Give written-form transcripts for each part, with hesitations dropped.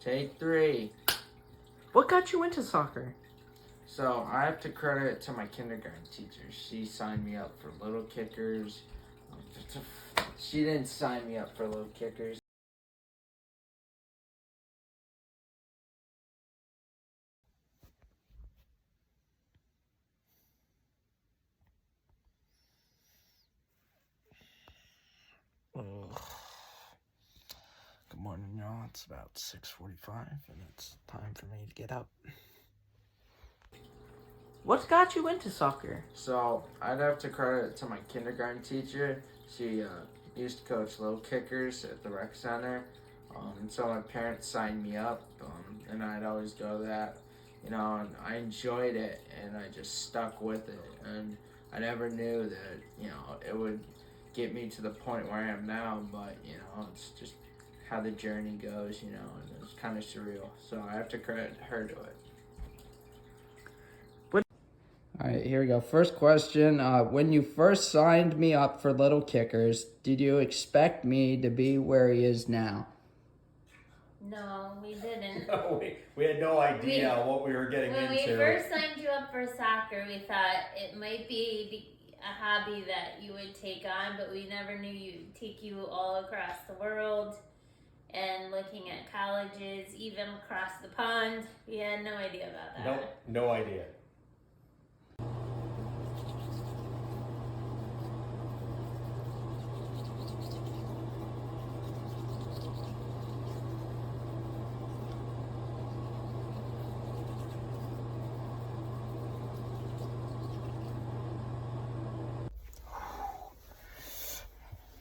Take 3. What got you into soccer? So I have to credit it to my kindergarten teacher. She signed me up for Little Kickers. She didn't sign me up for Little Kickers. Good morning, y'all. It's about 6:45, and it's time for me to get up. What got you into soccer? So I'd have to credit it to my kindergarten teacher. She used to coach Little Kickers at the rec center. And so my parents signed me up, and I'd always go to that, and I enjoyed it, and I just stuck with it, and I never knew that, it would get me to the point where I am now, but, it's just how the journey goes, and it's kind of surreal, so I have to credit her to it. All right, here we go. First question. When you first signed me up for Little Kickers, did you expect me to be where he is now? No, we didn't. No, we had no idea what we were getting When into. we first signed you up for soccer, we thought it might be a hobby that you would take on, but we never knew you'd take you all across the world and looking at colleges, even across the pond. We had no idea about that. Nope, no idea.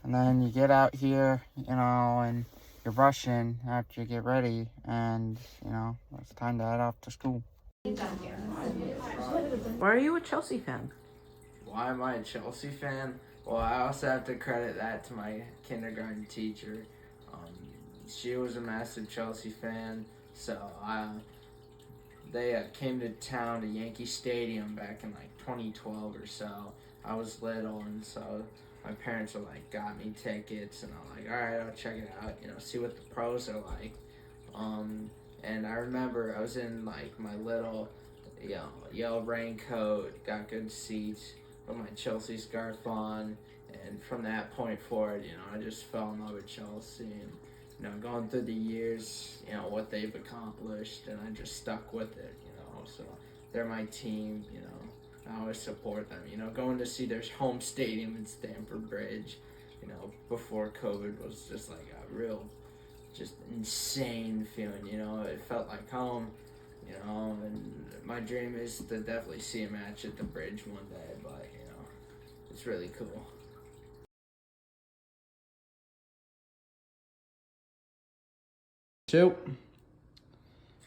And then you get out here, and you're rushing after you get ready, and, it's time to head off to school. Why are you a Chelsea fan? Why am I a Chelsea fan? Well, I also have to credit that to my kindergarten teacher. She was a massive Chelsea fan, so they came to town to Yankee Stadium back in like 2012 or so. I was little, and so my parents were like, got me tickets, and I'm like, all right, I'll check it out, see what the pros are like. And I remember I was in like my little, yellow raincoat, got good seats, with my Chelsea scarf on, and from that point forward, I just fell in love with Chelsea, and going through the years, what they've accomplished, and I just stuck with it, so they're my team, I always support them, going to see their home stadium in Stamford Bridge, before COVID was just like a real, just insane feeling, it felt like home, and my dream is to definitely see a match at the Bridge one day, but, it's really cool. So,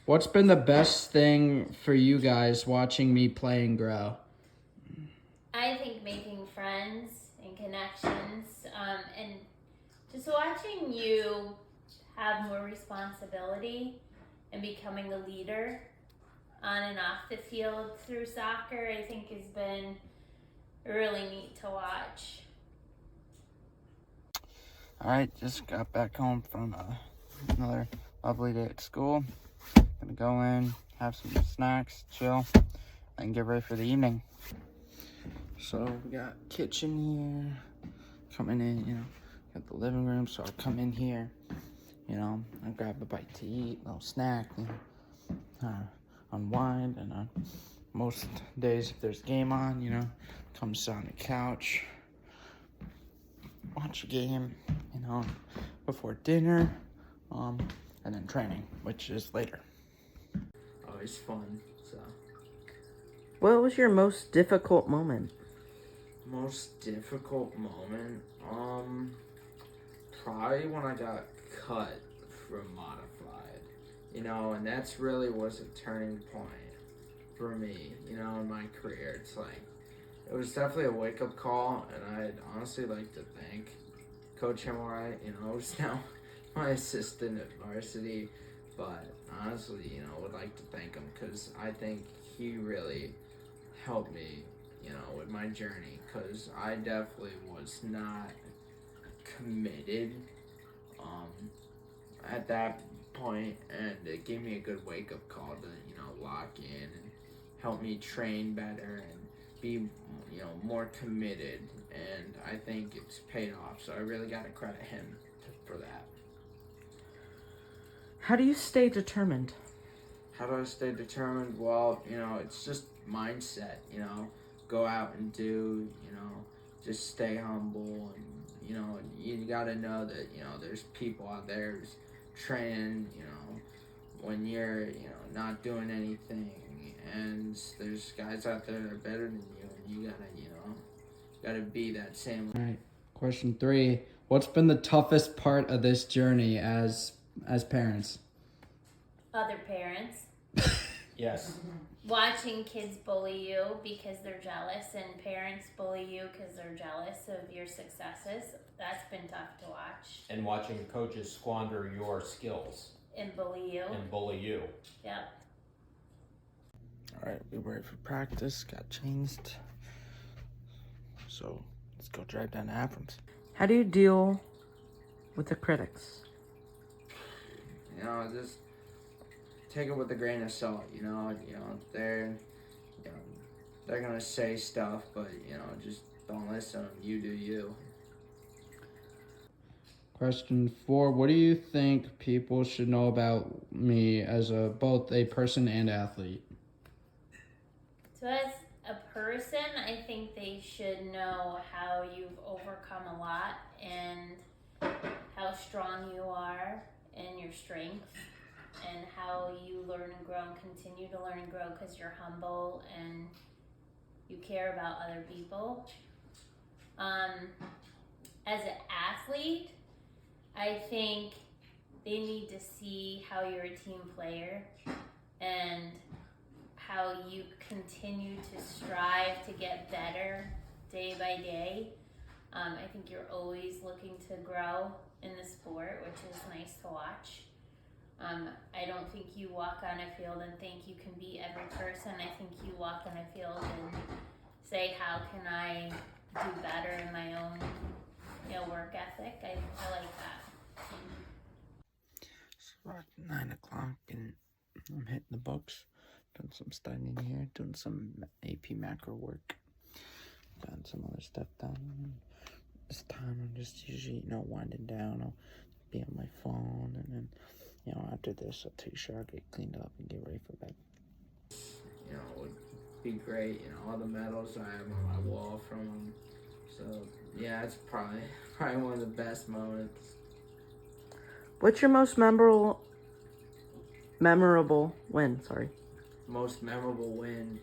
what's been the best thing for you guys watching me play and grow? I think making friends and connections, and just watching you have more responsibility and becoming a leader on and off the field through soccer, I think has been really neat to watch. All right, just got back home from another lovely day at school. Gonna go in, have some snacks, chill, and get ready for the evening. So we got kitchen here, coming in, got the living room, so I'll come in here, I grab a bite to eat, a little snack, unwind, and most days if there's a game on, come sit on the couch, watch a game, before dinner, and then training, which is later. Always fun, so. What was your most difficult moment? Most difficult moment? Probably when I got cut from Modified, and that's really was a turning point for me, in my career. It's like, it was definitely a wake-up call, and I'd honestly like to thank Coach Hemorrhoid, who's now my assistant at varsity, but honestly, would like to thank him because I think he really helped me, with my journey, because I definitely was not committed at that point, and it gave me a good wake-up call to, you know, lock in and help me train better and be, you know, more committed, and I think it's paid off, so I really got to credit him for that. How do you stay determined? How do I stay determined? Well, you know, it's just mindset, you know, go out and do, you know, just stay humble, and, you know, you got to know that, you know, there's people out there who's training, you know, when you're, you know, not doing anything, and there's guys out there that are better than you, and you gotta, you know, gotta be that same. All right. Question 3. What's been the toughest part of this journey as parents? Other parents. Yes. Watching kids bully you because they're jealous, and parents bully you because they're jealous of your successes. That's been tough to watch. And watching coaches squander your skills And bully you. and bully you. Yep. All right, we ready for practice. Got changed. So let's go drive down to Athens. How do you deal with the critics? You know, just take it with a grain of salt. You know, they're gonna say stuff, but you know, just don't listen to them. You do you. Question 4. What do you think people should know about me as both a person and athlete? So as a person, I think they should know how you've overcome a lot and how strong you are and your strength, and how you learn and grow and continue to learn and grow because you're humble and you care about other people. As an athlete, I think they need to see how you're a team player and how you continue to strive to get better day by day. I think you're always looking to grow in the sport, which is nice to watch. I don't think you walk on a field and think you can beat every person. I think you walk on a field and say, how can I do better in my own, you know, work ethic? I like that. It's about 9 o'clock, and I'm hitting the books. Doing some studying here, doing some AP macro work. Gotten some other stuff done. This time I'm just usually, you know, winding down. I'll be on my phone, and then, you know, after this I'll take a shower, get cleaned up, and get ready for bed. You know, it would be great. You know, all the medals I have on my wall from them. So yeah, it's probably one of the best moments. What's your most memorable win? Sorry. Most memorable win.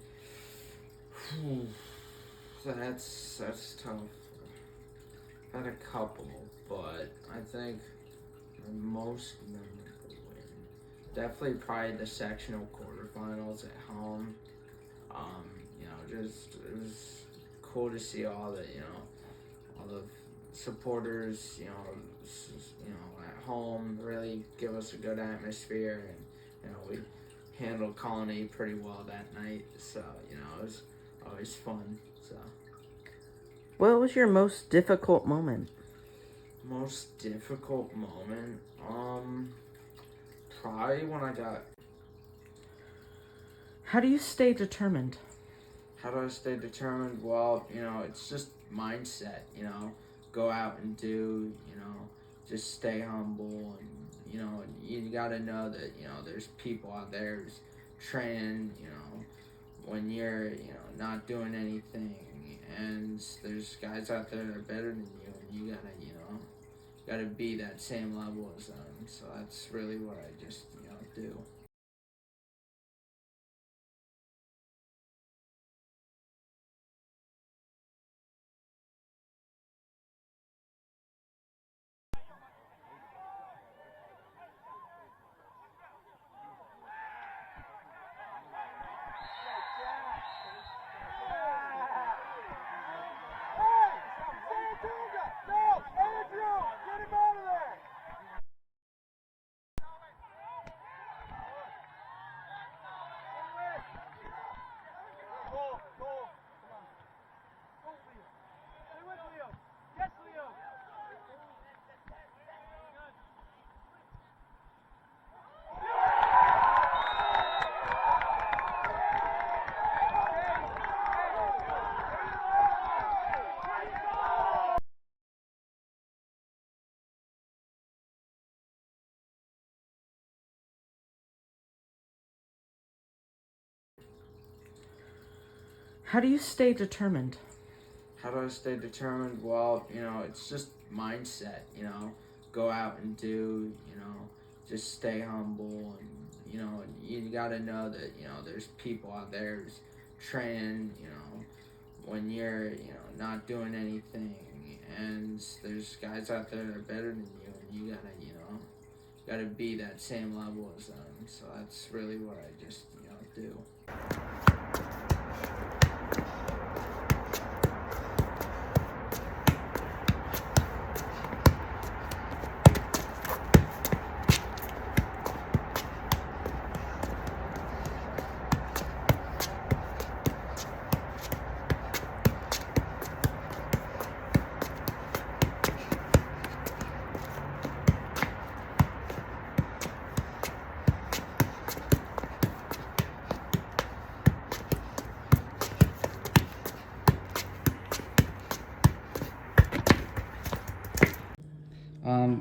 That's tough. Had a couple, but I think the most memorable win, definitely probably the sectional quarterfinals at home. You know, just it was cool to see all the, you know, all the supporters, you know, at home really give us a good atmosphere, and you know, we handled Colony pretty well that night, so you know, it was always fun. So What was your most difficult moment? most difficult moment, probably when I got. How do you stay determined? How do I stay determined? Well, you know, it's just mindset. You know, go out and do. You know, just stay humble, and you know, you got to know that, you know, there's people out there who's training. You know, when you're, you know, not doing anything, and there's guys out there that are better than you, and you gotta, you know, gotta be that same level as them. So that's really what I just, you know, do. How do you stay determined? How do I stay determined? Well, it's just mindset, go out and do, just stay humble, and, you gotta know that, there's people out there who's training, when you're, not doing anything, and there's guys out there that are better than you, and you gotta be that same level as them. So that's really what I just, do.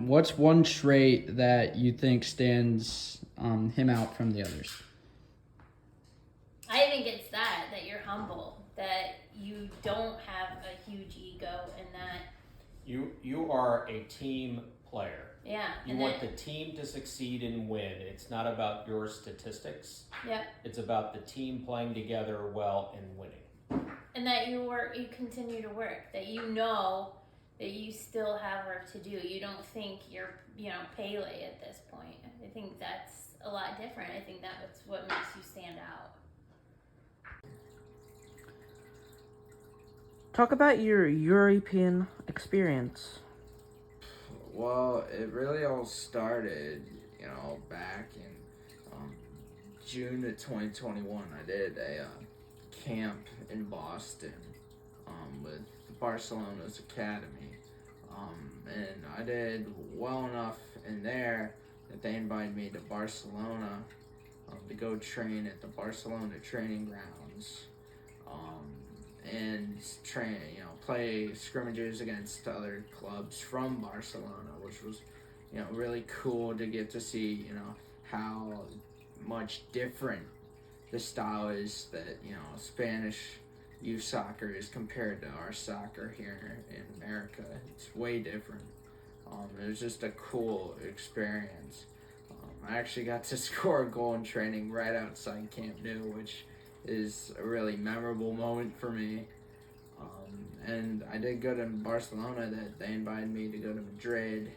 What's one trait that you think stands him out from the others? I think it's that you're humble, that you don't have a huge ego, and that You are a team player. yeah, You and want that, the team to succeed and win. It's not about your statistics. yep, It's about the team playing together well and winning. and that you continue to work, that you know that you still have work to do. You don't think you're, Pele at this point. I think that's a lot different. I think that's what makes you stand out. Talk about your European experience. Well, it really all started, back in June of 2021. I did a camp in Boston with Barcelona's academy. And I did well enough in there that they invited me to Barcelona to go train at the Barcelona training grounds. And train, play scrimmages against other clubs from Barcelona, which was, really cool to get to see, how much different the style is that, Spanish youth soccer is compared to our soccer here in America. It's way different. It was just a cool experience. I actually got to score a goal in training right outside Camp Nou, which is a really memorable moment for me. And I did good in Barcelona that they invited me to go to Madrid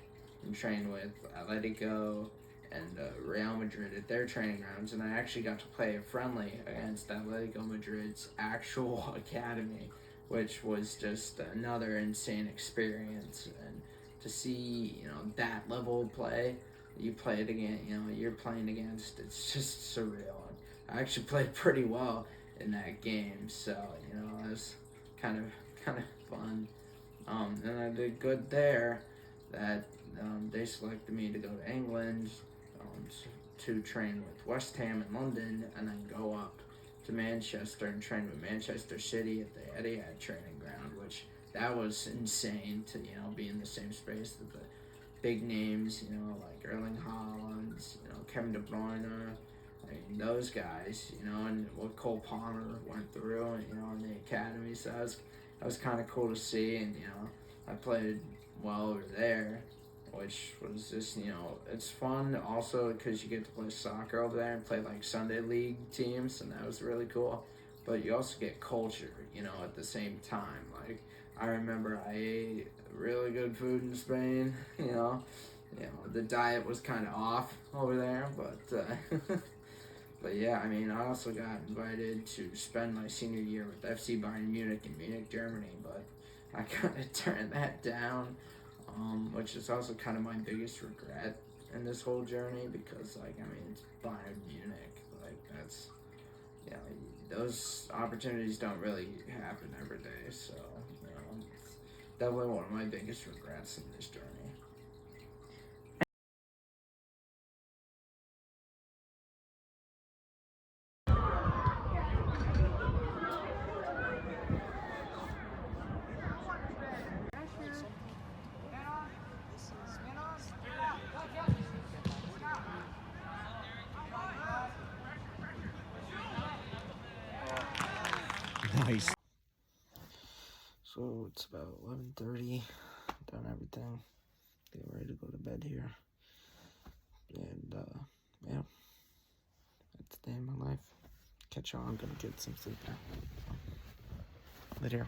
and train with Atletico and Real Madrid at their training grounds, and I actually got to play a friendly against Atletico Madrid's actual academy, which was just another insane experience. And to see, that level of play you play it again, you're playing against, it's just surreal. And I actually played pretty well in that game, so it was kind of fun. And I did good there. That they selected me to go to England to train with West Ham in London, and then go up to Manchester and train with Manchester City at the Etihad training ground, which that was insane to be in the same space that the big names, like Erling Haaland, Kevin De Bruyne, those guys, and what Cole Palmer went through, in the academy. So that was kind of cool to see, and I played well over there, which was just it's fun also because you get to play soccer over there and play like Sunday league teams, and that was really cool. But you also get culture, at the same time. Like I remember I ate really good food in Spain, the diet was kind of off over there, but but yeah, I also got invited to spend my senior year with FC Bayern Munich in Munich, Germany, but I kind of turned that down, which is also kind of my biggest regret in this whole journey, because it's Bayern Munich, that's, those opportunities don't really happen every day, so, it's definitely one of my biggest regrets in this journey. Nice. So it's about 11:30. Done everything. Get ready to go to bed here. And yeah, that's the day of my life. Catch y'all. I'm gonna get some sleep now. Later.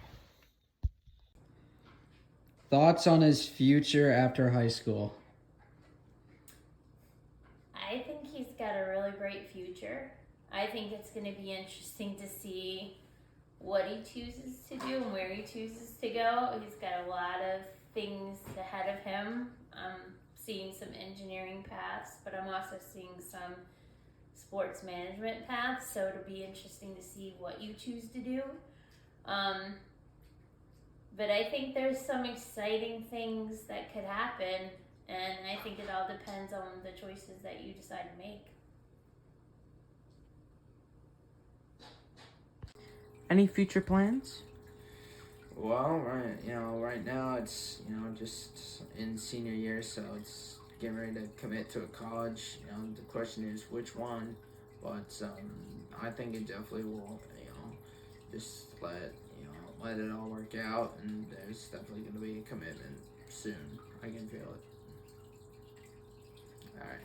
Thoughts on his future after high school? I think he's got a really bright future. I think it's going to be interesting to see what he chooses to do and where he chooses to go. He's got a lot of things ahead of him. I'm seeing some engineering paths, but I'm also seeing some sports management paths, so it'll be interesting to see what you choose to do. But I think there's some exciting things that could happen, and I think it all depends on the choices that you decide to make. Any future plans? Well, right now it's, just in senior year, so it's getting ready to commit to a college. The question is which one, but I think it definitely will, just let it all work out, and there's definitely going to be a commitment soon. I can feel it. All right.